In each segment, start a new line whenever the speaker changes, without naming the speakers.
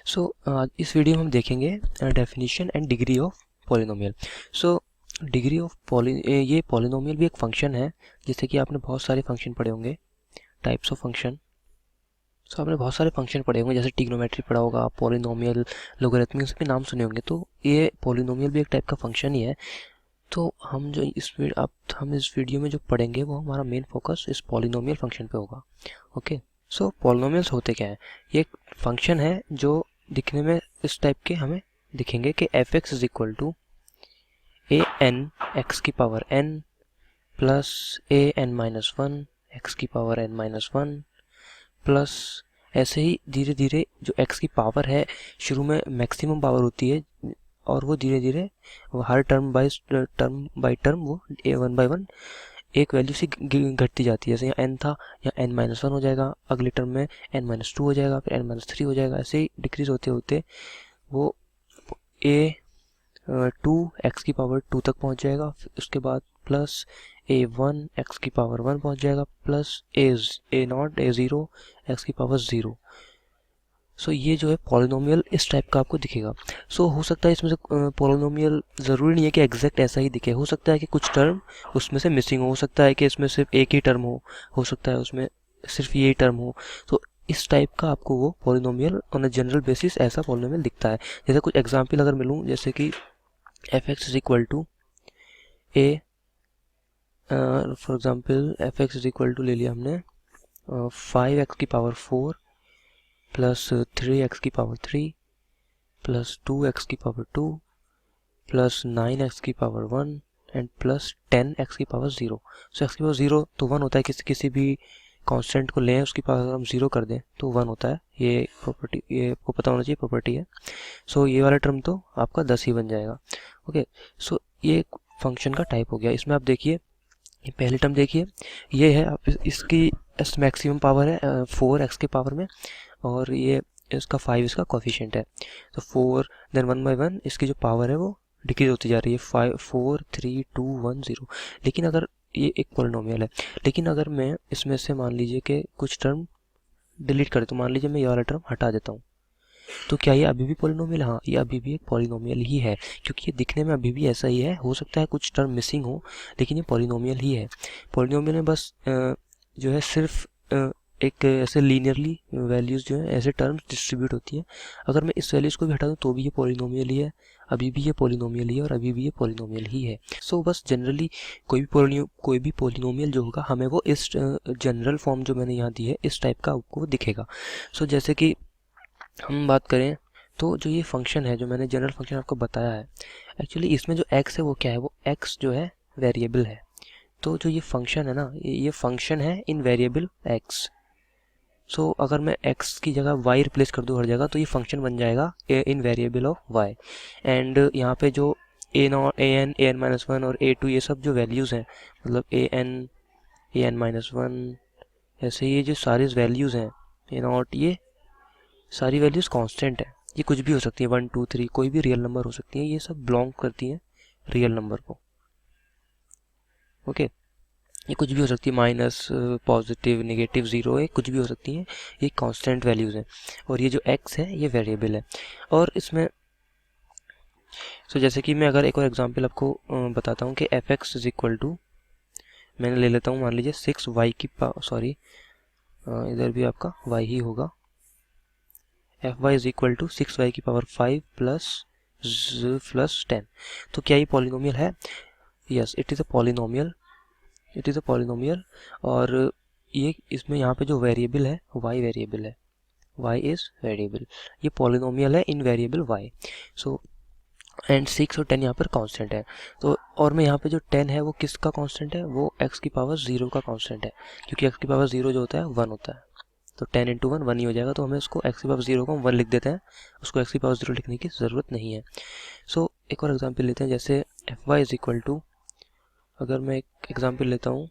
आज इस वीडियो में हम देखेंगे definition and degree of polynomial. So degree of ये पॉलिनोमियल भी एक फंक्शन है। जैसे कि आपने बहुत सारे फंक्शन पढ़े होंगे, टाइप्स ऑफ फंक्शन। आपने बहुत सारे फंक्शन पढ़े होंगे, जैसे ट्रिग्नोमेट्री पढ़ा होगा, पॉलिनोमियल, लोगरिथमिक, सभी नाम सुने होंगे। तो ये पॉलिनोमियल भी एक टाइप का फंक्शन ही है। तो हम इस वीडियो में जो पढ़ेंगे वो हमारा मेन फोकस इस पॉलिनोमियल फंक्शन पे होगा। ओके, सो पॉलिनोमियल्स होते क्या है? ये एक फंक्शन है जो दिखने में इस टाइप के हमें दिखेंगे कि F X is equal to A N X की power N plus A N minus one X की power N minus one plus ऐसे ही धीरे धीरे जो x की पावर है शुरू में मैक्सिमम पावर होती है और वो धीरे धीरे हर टर्म बाय टर्म वो वन बाय वन एक वैल्यू से घटती जाती है। जैसे यहाँ n था, यहाँ n माइनस वन हो जाएगा, अगले टर्म में n माइनस टू हो जाएगा, फिर n माइनस थ्री हो जाएगा। ऐसे ही डिक्रीज होते होते वो a टू एक्स की पावर टू तक पहुँच जाएगा। उसके बाद प्लस ए वन एक्स की पावर वन पहुँच जाएगा, plus A not a zero x की पावर ज़ीरो। ये जो है पॉलिनोमियल इस टाइप का आपको दिखेगा। हो सकता है इसमें से पॉलिनोमियल ज़रूरी नहीं है कि एग्जैक्ट ऐसा ही दिखे। हो सकता है कि कुछ टर्म उसमें से मिसिंग हो सकता है कि इसमें सिर्फ एक ही टर्म हो सकता है उसमें सिर्फ यही टर्म हो। तो इस टाइप का आपको वो polynomial on a general basis ऐसा पॉलिनोमियल दिखता है। जैसे कुछ एग्जाम्पल अगर मिलूँ, जैसे कि F X is equal to A, for example F X is equal to ले लिया हमने 5x की पावर 4 प्लस 3x की पावर 3 प्लस 2x की पावर 2 प्लस 9x की पावर 1 एंड प्लस 10x की पावर 0। एक्स की पावर 0 तो 1 होता है। किसी भी कांस्टेंट को लें, उसकी पावर हम 0 कर दें तो 1 होता है। ये प्रॉपर्टी, ये आपको पता होना चाहिए, प्रॉपर्टी है। ये वाला टर्म तो आपका 10 ही बन जाएगा। ओके, ये एक फंक्शन का टाइप हो गया। इसमें आप देखिए, ये पहली टर्म देखिए, ये है आप इसकी मैक्सिमम पावर है 4x के पावर में, और ये इसका 5 इसका कोफिशिएंट है। तो 4 देन 1 बाई 1 इसकी जो पावर है वो डिक्रीज होती जा रही है, 5 4 3 2 1 0। लेकिन अगर ये एक पॉलिनोमियल है, लेकिन अगर मैं इसमें से मान लीजिए कि कुछ टर्म डिलीट कर, तो मान लीजिए मैं ये वाला टर्म हटा देता हूँ, तो क्या ये अभी भी पॉलिनोमियल? हाँ, ये अभी भी एक पॉलिनोमियल ही है, क्योंकि ये दिखने में अभी भी ऐसा ही है। हो सकता है कुछ टर्म मिसिंग हो, लेकिन ये पॉलिनोमियल ही है। पॉलिनोमियल में बस जो है सिर्फ एक ऐसे लीनियरली वैल्यूज़ जो है ऐसे टर्म्स डिस्ट्रीब्यूट होती हैं। अगर मैं इस वैल्यूज़ को भी हटा दूँ तो भी ये पॉलिनोमियल ही है, अभी भी ये पॉलिनोमियल ही है, और अभी भी ये पॉलिनोमियल ही है। बस जनरली कोई भी पॉलिनोमियल जो होगा हमें वो इस जनरल फॉर्म जो मैंने यहाँ दी है इस टाइप का आपको दिखेगा। जैसे कि हम बात करें तो जो ये फंक्शन है, जो मैंने जनरल फंक्शन आपको बताया है, एक्चुअली इसमें जो x है वो क्या है? वो x जो है वेरिएबल है। तो जो ये फंक्शन है ना, ये फंक्शन है इन वेरिएबल x। अगर मैं x की जगह y रिप्लेस कर दूँ हर जगह, तो ये फंक्शन बन जाएगा in variable of y। And यहाँ पे जो a naught A N minus one और a2 ये सब जो वैल्यूज़ हैं, मतलब ए एन माइनस वन, ऐसे ये जो सारी वैल्यूज़ हैं, ए नॉट, ये सारी वैल्यूज़ कांस्टेंट है। ये कुछ भी हो सकती है, 1 2 3, कोई भी रियल नंबर हो सकती है। ये सब बिलोंग करती हैं रियल नंबर को। ओके, ये कुछ भी हो सकती है, माइनस, पॉजिटिव, नेगेटिव, ज़ीरो, ये कुछ भी हो सकती हैं। ये कांस्टेंट वैल्यूज़ हैं, और ये जो x है ये वेरिएबल है। और इसमें जैसे कि मैं अगर एक और एग्जांपल आपको बताता हूँ कि F X is equal to, मैंने ले लेता हूँ मान लीजिए 6y की सॉरी, इधर भी आपका y ही होगा। F Y is equal to 6y की पावर 5 प्लस 10। तो क्या ये पॉलिनोमियल है? Yes, it is a polynomial, it is a polynomial. और ये इसमें यहाँ पे जो वेरिएबल है y वेरिएबल है, y इज़ वेरिएबल। ये पॉलिनोमियल है इन वेरिएबल y। एंड 6 और 10 यहाँ पर कांस्टेंट है। और मैं यहाँ पे जो 10 है वो किसका कांस्टेंट है? वो x की पावर 0 का कांस्टेंट है, क्योंकि x की पावर 0 जो होता है 1 होता है। तो 10 इंटू 1 1 ही हो जाएगा। तो हमें उसको x की पावर 0 को हम 1 लिख देते हैं, उसको x की पावर 0 लिखने की ज़रूरत नहीं है। एक और एग्जांपल लेते हैं, जैसे F Y is equal to, अगर मैं एक एग्जांपल लेता हूँ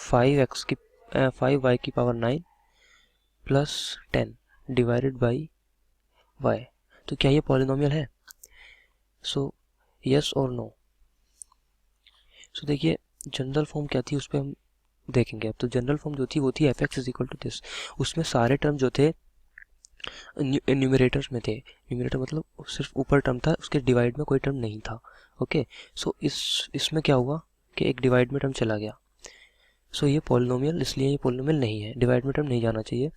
5y की power 9 plus 10 divided by y। तो क्या ये पॉलिनोमियल है? यस और नो। देखिए, जनरल फॉर्म क्या थी उस पर हम देखेंगे अब। तो जनरल फॉर्म जो थी वो थी F X is equal to this. उसमें सारे टर्म जो थे न्यूमरेटर्स में थे। न्यूमरेटर मतलब सिर्फ ऊपर टर्म था, उसके डिवाइड में कोई टर्म नहीं था। ओके, सो इसमें क्या हुआ कि एक डिवाइड में टर्म चला गया। सो ये पॉलिनोमियल, इसलिए ये पॉलिनोमियल नहीं है, डिवाइड में टर्म नहीं जाना चाहिए,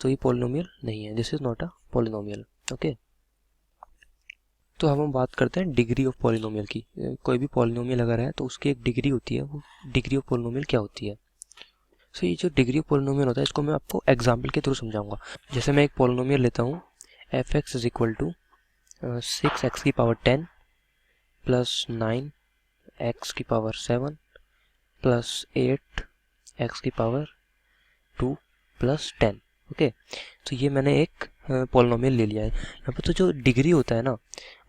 तो ये पॉलिनोमियल नहीं है, this is not a polynomial. Okay, तो अब हम बात करते हैं डिग्री ऑफ पॉलिनोमियल की। कोई भी पॉलिनोमियल अगर है तो उसकी एक डिग्री होती है, वो डिग्री ऑफ पॉलिनोमियल क्या होती है। सो ये जो डिग्री ऑफ पॉलिनोमियल होता है इसको मैं आपको एग्जांपल के थ्रू समझाऊंगा। जैसे मैं एक पॉलिनोमियल लेता हूँ F X is equal to 6x की पावर 10 प्लस 9x की पावर 7 प्लस 8x की पावर 2 प्लस 10। ओके, तो ये मैंने एक पॉलिनोमियल ले लिया है। यहाँ पर तो जो डिग्री होता है ना,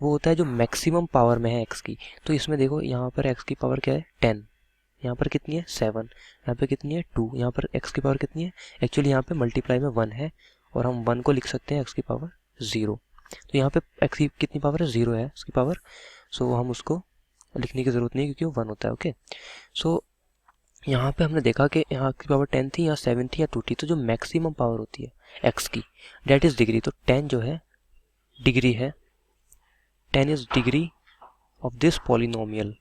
वो होता है जो मैक्सिमम पावर में है एक्स की। तो इसमें देखो यहाँ पर एक्स की पावर क्या है 10, यहाँ पर कितनी है 7, यहाँ पे कितनी है 2, यहाँ पर एक्स की पावर कितनी है, एक्चुअली यहाँ पे मल्टीप्लाई में 1 है और हम 1 को लिख सकते हैं एक्स की पावर 0। तो यहाँ पे एक्स की कितनी पावर है 0 है एक्स की पावर, सो हम उसको लिखने की ज़रूरत नहीं क्योंकि वो 1 होता है। ओके, सो यहाँ पे हमने देखा कि यहाँ की पावर 10 थी, यहाँ 7 थी या 2 थी, तो जो मैक्सिमम पावर होती है एक्स की डेट इज़ डिग्री। तो 10 जो है डिग्री है, 10 is degree of this polynomial.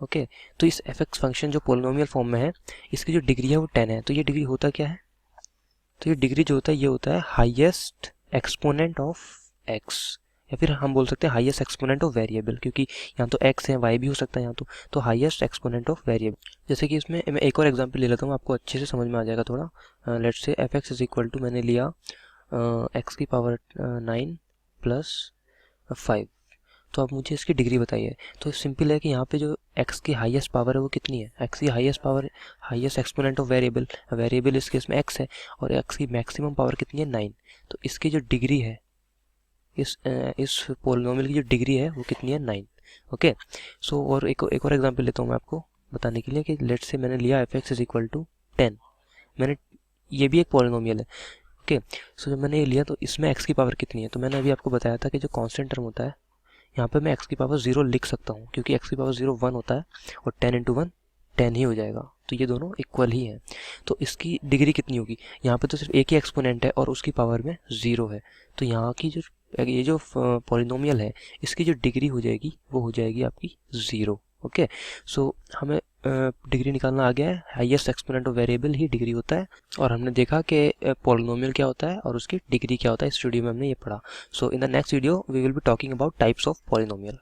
Okay, तो इस एफ एक्स फंक्शन जो पॉलिनोमियल फॉर्म में है, इसकी जो डिग्री है वो 10 है। तो ये डिग्री होता क्या है, तो ये डिग्री जो होता है ये होता है हाईएस्ट एक्सपोनेंट ऑफ एक्स, या फिर हम बोल सकते हैं हाईएस्ट एक्सपोनेंट ऑफ वेरिएबल, क्योंकि यहाँ तो एक्स है, वाई भी हो सकता है यहाँ तो हाईएस्ट एक्सपोनेंट ऑफ वेरिएबल। जैसे कि इसमें मैं एक और एग्जांपल ले लेता हूँ, आपको अच्छे से समझ में आ जाएगा थोड़ा। Let's say F X is equal to मैंने लिया एक्स की पावर 9 प्लस 5। तो अब मुझे इसकी डिग्री बताइए। तो सिंपल है कि यहाँ पे जो x की हाईएस्ट पावर है वो कितनी है, x की highest power, highest exponent of variable, variable इस केस में x है, और x की मैक्सिमम पावर कितनी है 9। तो इसकी जो डिग्री है, इस पॉलिनोमियल की जो डिग्री है वो कितनी है 9। ओके, सो और एक और एग्जांपल लेता हूँ मैं आपको बताने के लिए कि लेट्स से मैंने लिया F X is equal to 10। मैंने ये भी एक पॉलिनोमियल है। ओके, सो जब मैंने ये लिया तो इसमें x की पावर कितनी है, तो मैंने अभी आपको बताया था कि जो कांस्टेंट टर्म होता है यहाँ पे मैं x की पावर 0 लिख सकता हूँ, क्योंकि x की पावर 0 1 होता है और 10 इंटू 1 10 ही हो जाएगा, तो ये दोनों इक्वल ही हैं। तो इसकी डिग्री कितनी होगी, यहाँ पे तो सिर्फ एक ही एक्सपोनेंट है और उसकी पावर में 0 है, तो यहाँ की जो ये जो पॉलिनोमियल है इसकी जो डिग्री हो जाएगी वो हो जाएगी आपकी 0। ओके, सो हमें डिग्री निकालना आ गया है, highest exponent of variable he degree होता है, और हमने देखा कि पॉलिनोमियल क्या होता है और उसकी डिग्री क्या होता है। इस वीडियो में हमने ये पढ़ा। So in the next video we will be talking about types of polynomial.